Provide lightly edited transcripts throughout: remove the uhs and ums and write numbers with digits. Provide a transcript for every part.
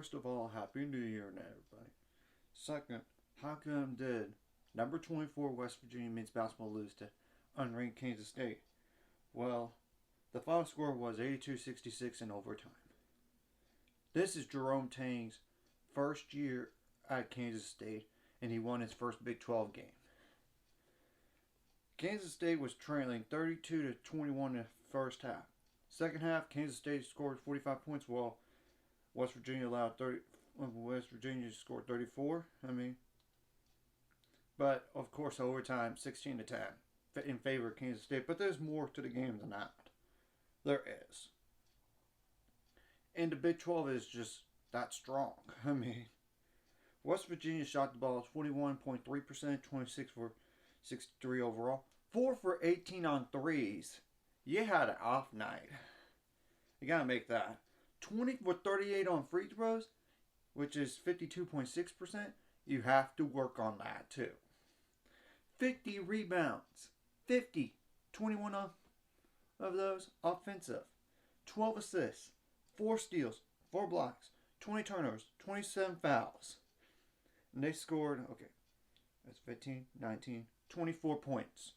First of all, Happy New Year to everybody. Second, how come did number 24 West Virginia men's basketball lose to unranked Kansas State? Well, the final score was 82-66 in overtime. This is Jerome Tang's first year at Kansas State, and he won his first Big 12 game. Kansas State was trailing 32-21 in the first half. Second half, Kansas State scored 45 points while West Virginia scored 34. But of course, overtime 16-10 in favor of Kansas State. But there's more to the game than that. There is. And the Big 12 is just that strong. West Virginia shot the ball 21.3%, 26 for 63 overall. 4 for 18 on threes. You had an off night. You gotta make that. 20 for 38 on free throws, which is 52.6%. You have to work on that too. 50 rebounds. 50. 21 of those offensive. 12 assists. 4 steals. 4 blocks. 20 turnovers. 27 fouls. And they scored, that's 15, 19, 24 points.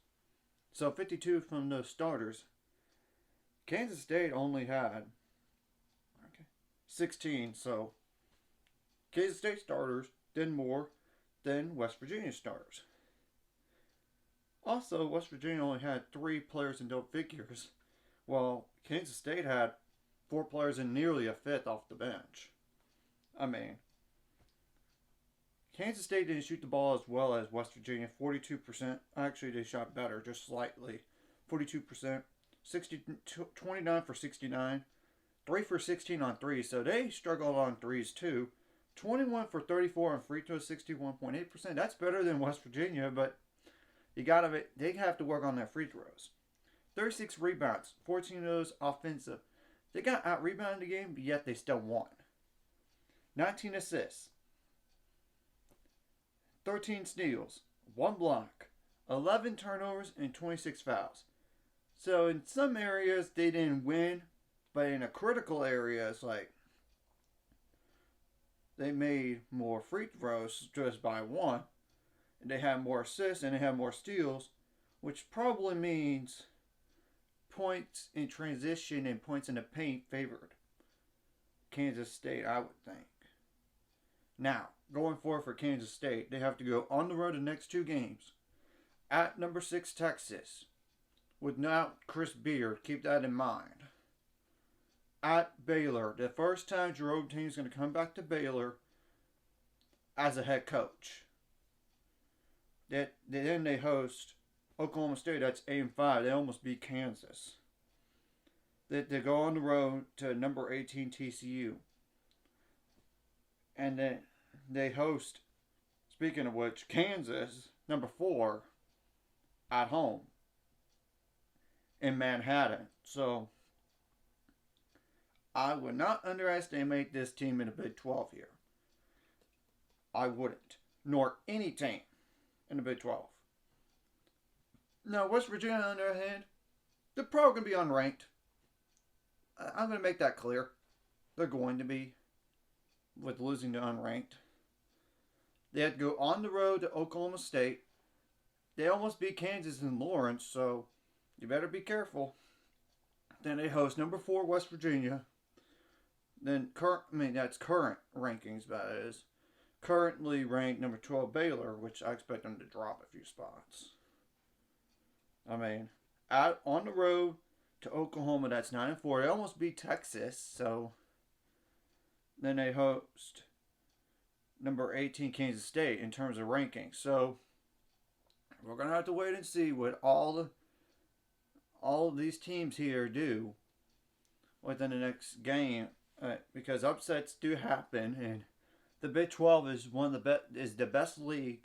So 52 from those starters. Kansas State only had 16, so Kansas State starters did more than West Virginia starters. Also, West Virginia only had 3 players in double figures, while Kansas State had 4 players and nearly a fifth off the bench. Kansas State didn't shoot the ball as well as West Virginia, 42%. Actually, they shot better, just slightly. 42%, 29 for 69, 3 for 16 on threes, so they struggled on threes too. 21 for 34 on free throws, 61.8%. That's better than West Virginia, but they have to work on their free throws. 36 rebounds, 14 of those offensive. They got out-rebounded the game, but yet they still won. 19 assists, 13 steals, 1 block, 11 turnovers, and 26 fouls. So in some areas they didn't win, but in a critical areas, like they made more free throws just by 1, and they had more assists and they had more steals, which probably means points in transition and points in the paint favored Kansas State, I would think. Now, going forward for Kansas State, they have to go on the road the next 2 games. At number 6 Texas, without Chris Beard, keep that in mind. At Baylor, the first time Jerome Tang is going to come back to Baylor as a head coach. Then they host Oklahoma State, that's 8-5. They almost beat Kansas. They go on the road to number 18 TCU. And then they host, speaking of which, Kansas, number 4, at home in Manhattan. So I would not underestimate this team in the Big 12 here. I wouldn't. Nor any team in the Big 12. Now, West Virginia, on the other hand, they're probably going to be unranked. I'm going to make that clear. They're going to be, with losing to unranked. They had to go on the road to Oklahoma State. They almost beat Kansas and Lawrence, so you better be careful. Then they host number 4 West Virginia. Then that's current rankings, that is. Currently ranked number 12 Baylor, which I expect them to drop a few spots. Out on the road to Oklahoma, that's 9-4. They almost beat Texas, so then they host number 18 Kansas State in terms of rankings. So we're gonna have to wait and see what all of these teams here do within the next game, because upsets do happen, and the Big 12 is the best league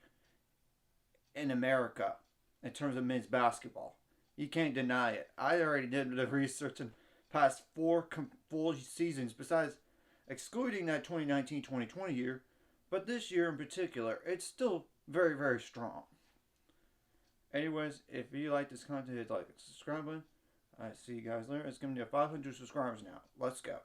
in America in terms of men's basketball. You can't deny it. I already did the research in past 4 full seasons, besides excluding that 2019-2020 year. But this year in particular, it's still very, very strong. Anyways, if you like this content, hit like and subscribe button. I see you guys later. It's going to be 500 subscribers now. Let's go.